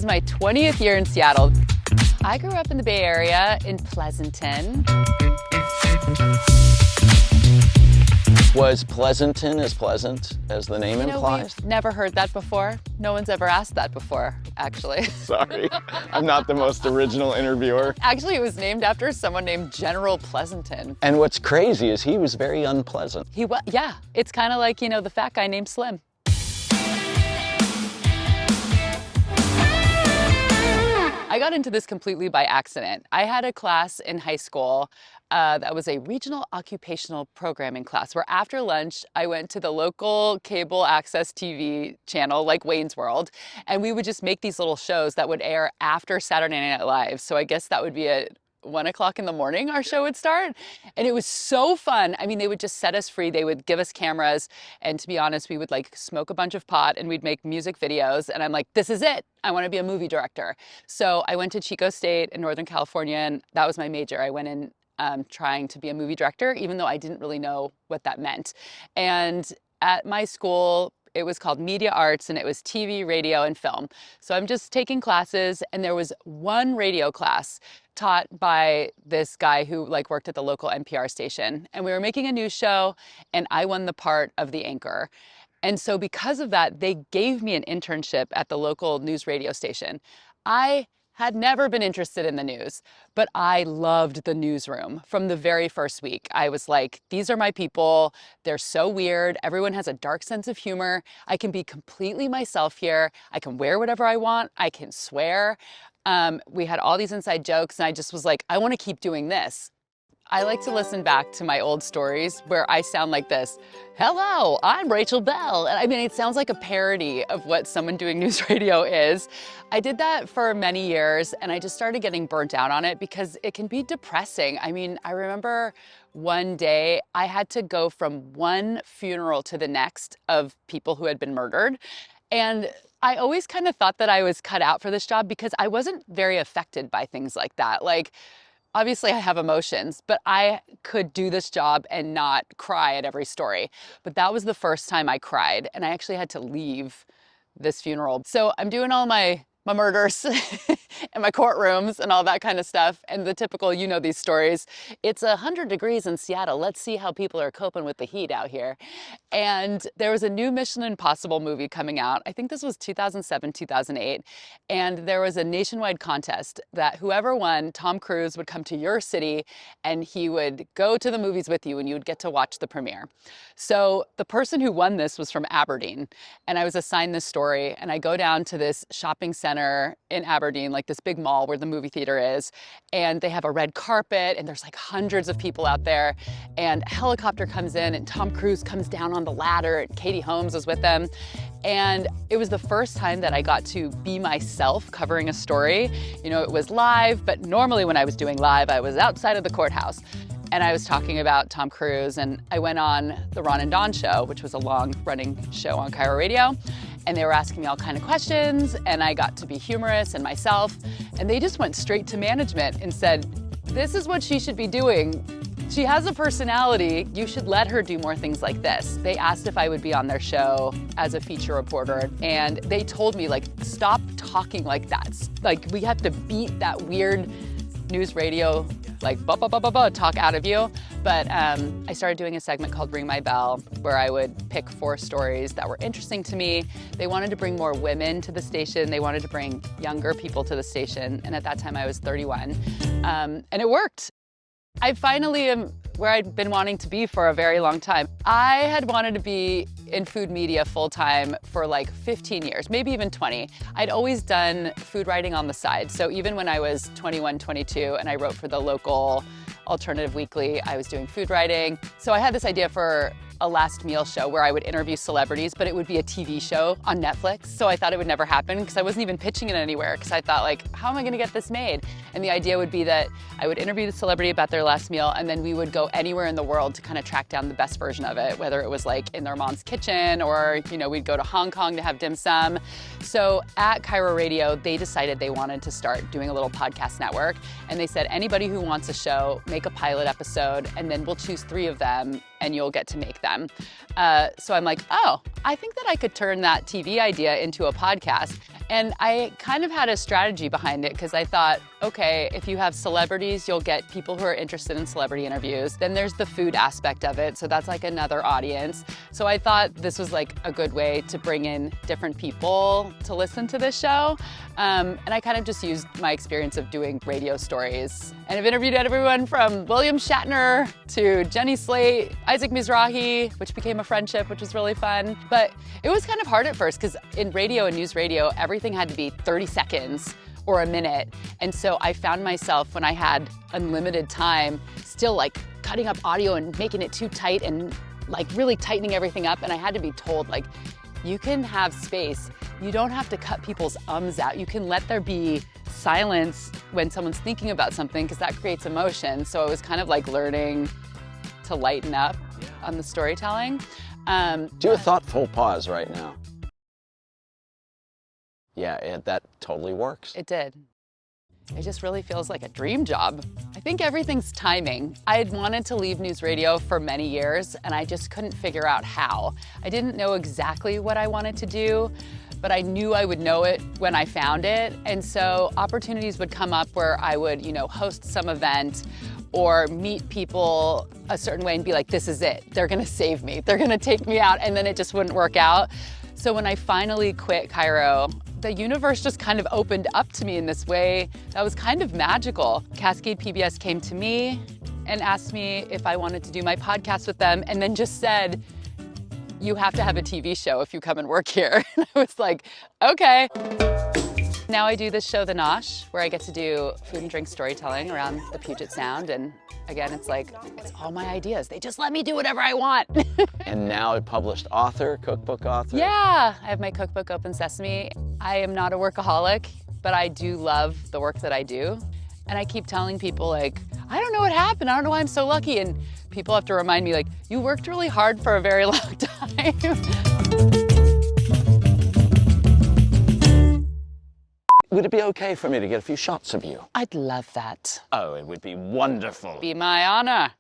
my 20th year in Seattle. I grew up in the Bay Area in Pleasanton. Was Pleasanton as pleasant as the name implies? We've never heard that before. No one's ever asked that before, actually. Sorry, I'm not the most original interviewer. Actually, it was named after someone named General Pleasanton. And what's crazy is he was very unpleasant. Yeah, it's kind of like, the fat guy named Slim. I got into this completely by accident. I had a class in high school that was a regional occupational programming class where after lunch, I went to the local cable access TV channel like Wayne's World, and we would just make these little shows that would air after Saturday Night Live. So I guess that would be at 1 o'clock in the morning our show would start. And it was so fun. I mean, they would just set us free. They would give us cameras. And to be honest, we would like smoke a bunch of pot and we'd make music videos. And I'm like, this is it. I want to be a movie director. So I went to Chico State in Northern California, and that was my major. I went in trying to be a movie director, even though I didn't really know what that meant. And at my school, it was called Media Arts, and it was TV, radio, and film. So I'm just taking classes, and there was one radio class taught by this guy who worked at the local NPR station. And we were making a news show, and I won the part of the anchor. And so because of that, they gave me an internship at the local news radio station. I had never been interested in the news, but I loved the newsroom from the very first week. I was like, these are my people. They're so weird. Everyone has a dark sense of humor. I can be completely myself here. I can wear whatever I want. I can swear. We had all these inside jokes, and I just was like, I want to keep doing this. I like to listen back to my old stories where I sound like this. Hello, I'm Rachel Belle. And I mean, it sounds like a parody of what someone doing news radio is. I did that for many years, and I just started getting burnt out on it because it can be depressing. I mean, I remember one day I had to go from one funeral to the next of people who had been murdered. And I always kind of thought that I was cut out for this job because I wasn't very affected by things like that. Obviously, I have emotions, but I could do this job and not cry at every story. But that was the first time I cried, and I actually had to leave this funeral. So I'm doing all my murders and my courtrooms and all that kind of stuff. And the typical, these stories. It's 100 degrees in Seattle. Let's see how people are coping with the heat out here. And there was a new Mission Impossible movie coming out. I think this was 2007, 2008. And there was a nationwide contest that whoever won, Tom Cruise would come to your city and he would go to the movies with you and you would get to watch the premiere. So the person who won this was from Aberdeen. And I was assigned this story, and I go down to this shopping center in Aberdeen, like this big mall where the movie theater is, and they have a red carpet, and there's hundreds of people out there, and a helicopter comes in, and Tom Cruise comes down on the ladder, and Katie Holmes was with them. And it was the first time that I got to be myself covering a story. It was live, but normally when I was doing live, I was outside of the courthouse. And I was talking about Tom Cruise, and I went on the Ron and Don show, which was a long-running show on Cairo Radio. And they were asking me all kind of questions, and I got to be humorous and myself. And they just went straight to management and said, this is what she should be doing. She has a personality. You should let her do more things like this. They asked if I would be on their show as a feature reporter, and they told me, stop talking like that. We have to beat that weird news radio, talk out of you. But I started doing a segment called Ring My Bell, where I would pick 4 stories that were interesting to me. They wanted to bring more women to the station. They wanted to bring younger people to the station. And at that time I was 31. And it worked. I finally am where I'd been wanting to be for a very long time. I had wanted to be in food media full-time for 15 years, maybe even 20. I'd always done food writing on the side. So even when I was 21, 22, and I wrote for the local alternative weekly, I was doing food writing. So I had this idea for a last meal show where I would interview celebrities, but it would be a TV show on Netflix. So I thought it would never happen because I wasn't even pitching it anywhere, because I thought, how am I gonna get this made? And the idea would be that I would interview the celebrity about their last meal, and then we would go anywhere in the world to kind of track down the best version of it, whether it was in their mom's kitchen or, we'd go to Hong Kong to have dim sum. So at Cairo Radio, they decided they wanted to start doing a little podcast network. And they said, anybody who wants a show, make a pilot episode, and then we'll choose 3 of them and you'll get to make them. So I'm like, oh, I think that I could turn that TV idea into a podcast. And I kind of had a strategy behind it because I thought, okay, if you have celebrities, you'll get people who are interested in celebrity interviews. Then there's the food aspect of it, so that's like another audience. So I thought this was like a good way to bring in different people to listen to this show. And I kind of just used my experience of doing radio stories. And I've interviewed everyone from William Shatner to Jenny Slate, Isaac Mizrahi, which became a friendship, which was really fun. But it was kind of hard at first because in radio and news radio, everything had to be 30 seconds or a minute. And so I found myself, when I had unlimited time, still like cutting up audio and making it too tight and like really tightening everything up. And I had to be told, like, you can have space. You don't have to cut people's ums out. You can let there be silence when someone's thinking about something because that creates emotion. So it was kind of like learning to lighten up on the storytelling. Do a thoughtful pause right now. Yeah, that totally works. It did. It just really feels like a dream job. I think everything's timing. I had wanted to leave news radio for many years, and I just couldn't figure out how. I didn't know exactly what I wanted to do, but I knew I would know it when I found it. And so opportunities would come up where I would, host some event or meet people a certain way and be like, this is it. They're gonna save me. They're gonna take me out, and then it just wouldn't work out. So when I finally quit Cairo, the universe just kind of opened up to me in this way that was kind of magical. Cascade PBS came to me and asked me if I wanted to do my podcast with them, and then just said, you have to have a TV show if you come and work here. And I was like, okay. Now I do this show, The Nosh, where I get to do food and drink storytelling around the Puget Sound. And again, it's like, it's all my ideas. They just let me do whatever I want. And now a published author, cookbook author? Yeah, I have my cookbook, Open Sesame. I am not a workaholic, but I do love the work that I do. And I keep telling people, like, I don't know what happened. I don't know why I'm so lucky. And people have to remind me, like, you worked really hard for a very long time. Would it be okay for me to get a few shots of you? I'd love that. Oh, it would be wonderful. Be my honor.